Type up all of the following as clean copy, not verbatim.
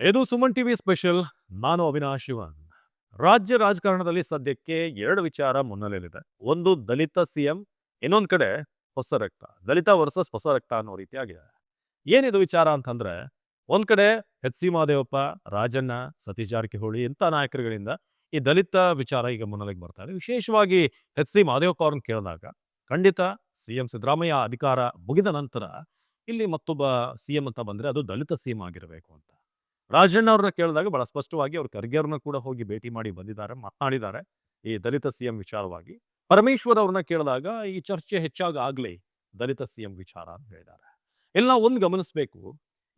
ಇದು Suman TV special. ನಾನು ಅವಿನಾಶ್ ಶಿವನ್. ರಾಜ್ಯ ರಾಜಕಾರಣದಲ್ಲಿ ಸದ್ಯಕ್ಕೆ ಎರಡು ವಿಚಾರ ಮುನ್ನೆಲೆಯಲ್ಲಿದೆ. ಒಂದು ದಲಿತ ಸಿಎಂ, ಇನ್ನೊಂದು ಕಡೆ ಹೊಸ ರಕ್ತ. ದಲಿತ ವರ್ಸಸ್ ಹೊಸ ರಕ್ತ ಅನ್ನೋ ರೀತಿಯಾಗಿದೆ. ಏನಿದು ವಿಚಾರ ಅಂತಂದ್ರೆ, ಒಂದ್ ಕಡೆ ಎಚ್ ಸಿ ಮಹದೇವಪ್ಪ, ರಾಜಣ್ಣ, ಸತೀಶ್ ಜಾರಕಿಹೊಳಿ ಇಂಥ ನಾಯಕರುಗಳಿಂದ ಈ ದಲಿತ ವಿಚಾರ ಈಗ ಮುನ್ನೆಲೆಗೆ ಬರ್ತಾ ಇದೆ. ವಿಶೇಷವಾಗಿ ಎಚ್ ಸಿ ಮಹದೇವಪ್ಪ ಅವ್ರನ್ನ ಕೇಳಿದಾಗ ಖಂಡಿತ ಸಿಎಂ ಸಿದ್ದರಾಮಯ್ಯ ಅಧಿಕಾರ ಮುಗಿದ ನಂತರ ಇಲ್ಲಿ ಮತ್ತೊಬ್ಬ ಸಿಎಂ ಅಂತ ಬಂದ್ರೆ ಅದು ದಲಿತ ಸಿಎಂ ಆಗಿರಬೇಕು ಅಂತ. ರಾಜಣ್ಣ ಅವ್ರನ್ನ ಕೇಳಿದಾಗ ಬಹಳ ಸ್ಪಷ್ಟವಾಗಿ ಅವ್ರು ಖರ್ಗೆ ಅವ್ರನ್ನ ಕೂಡ ಹೋಗಿ ಭೇಟಿ ಮಾಡಿ ಬಂದಿದ್ದಾರೆ, ಮಾತನಾಡಿದ್ದಾರೆ ಈ ದಲಿತ ಸಿಎಂ ವಿಚಾರವಾಗಿ. ಪರಮೇಶ್ವರ್ ಅವ್ರನ್ನ ಕೇಳಿದಾಗ ಈ ಚರ್ಚೆ ಹೆಚ್ಚಾಗಿ ಆಗ್ಲಿ ದಲಿತ ಸಿಎಂ ವಿಚಾರ ಅಂತ ಹೇಳಿದ್ದಾರೆ. ಇಲ್ಲಿ ನಾವು ಒಂದು ಗಮನಿಸಬೇಕು,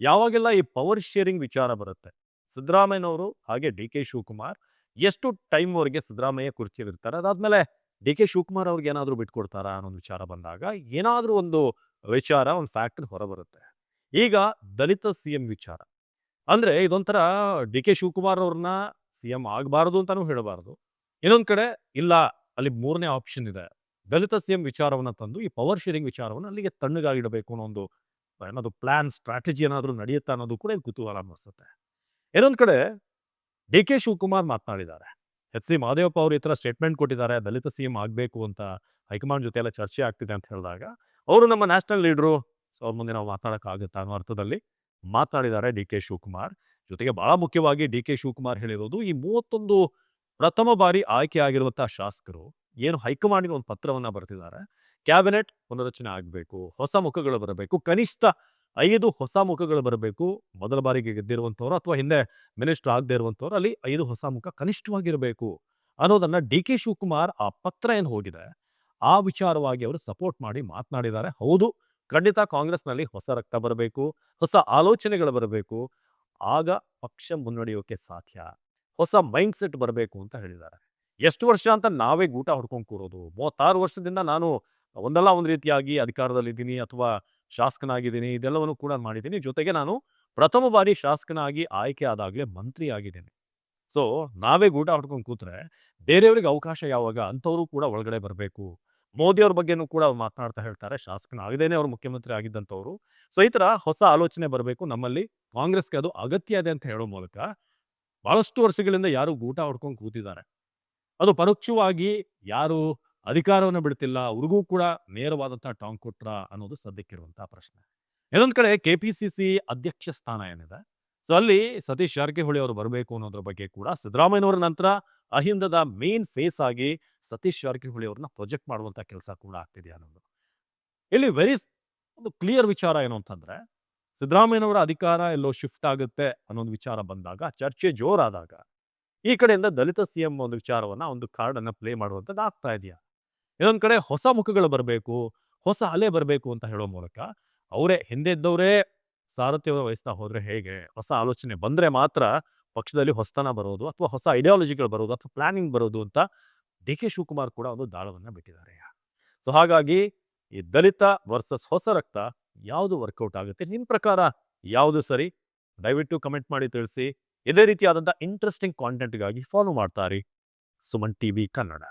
ಯಾವಾಗೆಲ್ಲ ಈ ಪವರ್ ಶೇರಿಂಗ್ ವಿಚಾರ ಬರುತ್ತೆ, ಸಿದ್ದರಾಮಯ್ಯನವರು ಹಾಗೆ ಡಿ ಕೆ ಶಿವಕುಮಾರ್ ಎಷ್ಟು ಟೈಮ್ ವರೆಗೆ ಸಿದ್ದರಾಮಯ್ಯ ಕುರ್ಚಿಯಲ್ಲಿರ್ತಾರೆ, ಅದಾದ್ಮೇಲೆ ಡಿ ಕೆ ಶಿವಕುಮಾರ್ ಅವ್ರಿಗೆ ಏನಾದ್ರು ಬಿಟ್ಕೊಡ್ತಾರಾ ಅನ್ನೋ ವಿಚಾರ ಬಂದಾಗ ಏನಾದ್ರೂ ಒಂದು ವಿಚಾರ, ಒಂದು ಫ್ಯಾಕ್ಟರ್ ಹೊರಬರುತ್ತೆ. ಈಗ ದಲಿತ ಸಿಎಂ ವಿಚಾರ ಅಂದ್ರೆ ಇದೊಂಥರ ಡಿ ಕೆ ಶಿವಕುಮಾರ್ ಅವ್ರನ್ನ ಸಿಎಂ ಆಗಬಾರದು ಅಂತಾನೂ ಹೇಳಬಾರದು. ಇನ್ನೊಂದ್ ಕಡೆ ಇಲ್ಲ, ಅಲ್ಲಿ ಮೂರನೇ ಆಪ್ಷನ್ ಇದೆ. ದಲಿತ ಸಿಎಂ ವಿಚಾರವನ್ನ ತಂದು ಈ ಪವರ್ ಶೇರಿಂಗ್ ವಿಚಾರವನ್ನು ಅಲ್ಲಿಗೆ ತಣ್ಣಗಾಗಿಡಬೇಕು ಅನ್ನೋ ಒಂದು ಏನಾದ್ರು ಪ್ಲಾನ್, ಸ್ಟ್ರಾಟಜಿ ಏನಾದ್ರು ನಡೆಯುತ್ತಾ ಅನ್ನೋದು ಕೂಡ ಇಲ್ಲಿ ಕುತೂಹಲ ಮೂಡಿಸುತ್ತೆ. ಇನ್ನೊಂದ್ ಕಡೆ ಡಿ ಕೆ ಶಿವಕುಮಾರ್ ಮಾತನಾಡಿದ್ದಾರೆ. ಎಚ್ ಸಿ ಮಹದೇವಪ್ಪ ಅವರು ಈ ತರ ಸ್ಟೇಟ್ಮೆಂಟ್ ಕೊಟ್ಟಿದ್ದಾರೆ, ದಲಿತ ಸಿಎಂ ಆಗಬೇಕು ಅಂತ ಹೈಕಮಾಂಡ್ ಜೊತೆ ಎಲ್ಲ ಚರ್ಚೆ ಆಗ್ತಿದೆ ಅಂತ ಹೇಳಿದಾಗ ಅವರು ನಮ್ಮ ನ್ಯಾಷನಲ್ ಲೀಡ್ರು, ಸೊ ಅವ್ರ ಮುಂದೆ ನಾವು ಮಾತಾಡೋಕ್ಕಾಗುತ್ತಾ ಅನ್ನೋ ಅರ್ಥದಲ್ಲಿ ಮಾತನಾಡಿದ್ದಾರೆ ಡಿ ಕೆ ಶಿವಕುಮಾರ್. ಜೊತೆಗೆ ಬಹಳ ಮುಖ್ಯವಾಗಿ ಡಿ ಕೆ ಶಿವಕುಮಾರ್ ಹೇಳಿರೋದು, ಈ 31 ಪ್ರಥಮ ಬಾರಿ ಆಯ್ಕೆ ಆಗಿರುವಂತಹ ಶಾಸಕರು ಏನು ಹೈಕಮಾಂಡ್ಗೆ ಒಂದು ಪತ್ರವನ್ನ ಬರೆದಿದ್ದಾರೆ, ಕ್ಯಾಬಿನೆಟ್ ಪುನರಚನೆ ಆಗಬೇಕು, ಹೊಸ ಮುಖಗಳು ಬರಬೇಕು, ಕನಿಷ್ಠ 5 ಹೊಸ ಮುಖಗಳು ಬರಬೇಕು. ಮೊದಲ ಬಾರಿಗೆ ಗೆದ್ದಿರುವಂಥವ್ರು ಅಥವಾ ಹಿಂದೆ ಮಿನಿಸ್ಟರ್ ಆಗದೆ ಇರುವಂಥವ್ರು ಅಲ್ಲಿ 5 ಹೊಸ ಮುಖ ಕನಿಷ್ಠವಾಗಿರಬೇಕು ಅನ್ನೋದನ್ನ ಡಿ ಕೆ ಶಿವಕುಮಾರ್ ಆ ಪತ್ರ ಏನು ಹೋಗಿದೆ ಆ ವಿಚಾರವಾಗಿ ಅವರು ಸಪೋರ್ಟ್ ಮಾಡಿ ಮಾತನಾಡಿದ್ದಾರೆ. ಹೌದು, ಖಂಡಿತ ಕಾಂಗ್ರೆಸ್ನಲ್ಲಿ ಹೊಸ ರಕ್ತ ಬರಬೇಕು, ಹೊಸ ಆಲೋಚನೆಗಳು ಬರಬೇಕು, ಆಗ ಪಕ್ಷ ಮುನ್ನಡೆಯೋಕೆ ಸಾಧ್ಯ, ಹೊಸ ಮೈಂಡ್ ಸೆಟ್ ಬರಬೇಕು ಅಂತ ಹೇಳಿದ್ದಾರೆ. ಎಷ್ಟು ವರ್ಷ ಅಂತ ನಾವೇ ಗೂಟ ಹೊಡ್ಕೊಂಡು ಕೂರೋದು? 36 ವರ್ಷದಿಂದ ನಾನು ಒಂದಲ್ಲ ಒಂದು ರೀತಿಯಾಗಿ ಅಧಿಕಾರದಲ್ಲಿದ್ದೀನಿ ಅಥವಾ ಶಾಸಕನಾಗಿದ್ದೀನಿ, ಇದೆಲ್ಲವನ್ನು ಕೂಡ ಮಾಡಿದ್ದೀನಿ. ಜೊತೆಗೆ ನಾನು ಪ್ರಥಮ ಬಾರಿ ಶಾಸಕನಾಗಿ ಆಯ್ಕೆ ಆದಾಗಲೇ ಮಂತ್ರಿ ಆಗಿದ್ದೀನಿ. ಸೊ ನಾವೇ ಗೂಟ ಹೊಡ್ಕೊಂಡು ಕೂತ್ರೆ ಬೇರೆಯವ್ರಿಗೆ ಅವಕಾಶ ಯಾವಾಗ? ಅಂಥವ್ರು ಕೂಡ ಒಳಗಡೆ ಬರಬೇಕು. ಮೋದಿ ಅವ್ರ ಬಗ್ಗೆನೂ ಕೂಡ ಅವ್ರು ಮಾತನಾಡ್ತಾ ಹೇಳ್ತಾರೆ, ಶಾಸಕನಾಗದೇನೆ ಅವ್ರು ಮುಖ್ಯಮಂತ್ರಿ ಆಗಿದ್ದಂಥವ್ರು. ಸೊ ಈ ತರ ಹೊಸ ಆಲೋಚನೆ ಬರಬೇಕು ನಮ್ಮಲ್ಲಿ, ಕಾಂಗ್ರೆಸ್ಗೆ ಅದು ಅಗತ್ಯ ಇದೆ ಅಂತ ಹೇಳೋ ಮೂಲಕ ಬಹಳಷ್ಟು ವರ್ಷಗಳಿಂದ ಯಾರು ಗೂಟ ಹೊಡ್ಕೊಂಡು ಕೂತಿದ್ದಾರೆ, ಅದು ಪರೋಕ್ಷವಾಗಿ ಯಾರು ಅಧಿಕಾರವನ್ನು ಬಿಡ್ತಿಲ್ಲ, ಅವ್ರಿಗೂ ಕೂಡ ನೇರವಾದಂತಹ ಟಾಂಗ್ ಕೊಟ್ರ ಅನ್ನೋದು ಸದ್ಯಕ್ಕಿರುವಂತಹ ಪ್ರಶ್ನೆ. ಇನ್ನೊಂದ್ ಕಡೆ ಕೆಪಿಸಿಸಿ ಅಧ್ಯಕ್ಷ ಸ್ಥಾನ ಏನಿದೆ, ಸೊ ಅಲ್ಲಿ ಸತೀಶ್ ಜಾರಕಿಹೊಳಿ ಅವರು ಬರಬೇಕು ಅನ್ನೋದ್ರ ಬಗ್ಗೆ ಕೂಡ ಸಿದ್ದರಾಮಯ್ಯನವರ ನಂತರ ಅಹಿಂದದ ಮೇನ್ ಫೇಸ್ ಆಗಿ ಸತೀಶ್ ಜಾರಕಿಹೊಳಿ ಅವ್ರನ್ನ ಪ್ರೊಜೆಕ್ಟ್ ಮಾಡುವಂತ ಕೆಲಸ ಕೂಡ ಆಗ್ತಿದೆ ಅನ್ನೋದು ಇಲ್ಲಿ ಒಂದು ಕ್ಲಿಯರ್ ವಿಚಾರ ಏನು ಅಂತಂದ್ರೆ, ಸಿದ್ದರಾಮಯ್ಯನವರ ಅಧಿಕಾರ ಎಲ್ಲೋ ಶಿಫ್ಟ್ ಆಗುತ್ತೆ ಅನ್ನೊಂದು ವಿಚಾರ ಬಂದಾಗ, ಚರ್ಚೆ ಜೋರಾದಾಗ ಈ ಕಡೆಯಿಂದ ದಲಿತ ಸಿಎಂ ಒಂದು ವಿಚಾರವನ್ನ, ಒಂದು ಕಾರ್ಡ್ ಅನ್ನ ಪ್ಲೇ ಮಾಡುವಂತದ್ದು ಆಗ್ತಾ ಇದೆಯಾ. ಇನ್ನೊಂದ್ ಕಡೆ ಹೊಸ ಮುಖಗಳು ಬರಬೇಕು, ಹೊಸ ಅಲೆ ಬರಬೇಕು ಅಂತ ಹೇಳೋ ಮೂಲಕ ಅವರೇ ಹಿಂದೆ ಇದ್ದವರೇ ಸಾರಥ್ಯವನ್ನು ವಹಿಸ್ತಾ ಹೋದ್ರೆ ಹೇಗೆ? ಹೊಸ ಆಲೋಚನೆ ಬಂದ್ರೆ ಮಾತ್ರ ಪಕ್ಷದಲ್ಲಿ ಹೊಸತನ ಬರೋದು ಅಥವಾ ಹೊಸ ಐಡಿಯಾಲಜಿಗಳು ಬರೋದು ಅಥವಾ ಪ್ಲಾನಿಂಗ್ ಬರೋದು ಅಂತ ಡಿ ಕೆ ಶಿವಕುಮಾರ್ ಕೂಡ ಒಂದು ದಾಳವನ್ನ ಬಿಟ್ಟಿದ್ದಾರೆ. ಸೊ ಹಾಗಾಗಿ ಈ ದಲಿತ ವರ್ಸಸ್ ಹೊಸ ರಕ್ತ ಯಾವುದು ವರ್ಕೌಟ್ ಆಗುತ್ತೆ? ನಿಮ್ ಪ್ರಕಾರ ಯಾವುದು ಸರಿ? ದಯವಿಟ್ಟು ಕಮೆಂಟ್ ಮಾಡಿ ತಿಳಿಸಿ. ಇದೇ ರೀತಿಯಾದಂಥ ಇಂಟ್ರೆಸ್ಟಿಂಗ್ ಕಾಂಟೆಂಟ್ಗಾಗಿ ಫಾಲೋ ಮಾಡ್ತಾ ಇರಿ ಸುಮನ್ ಟಿವಿ ಕನ್ನಡ.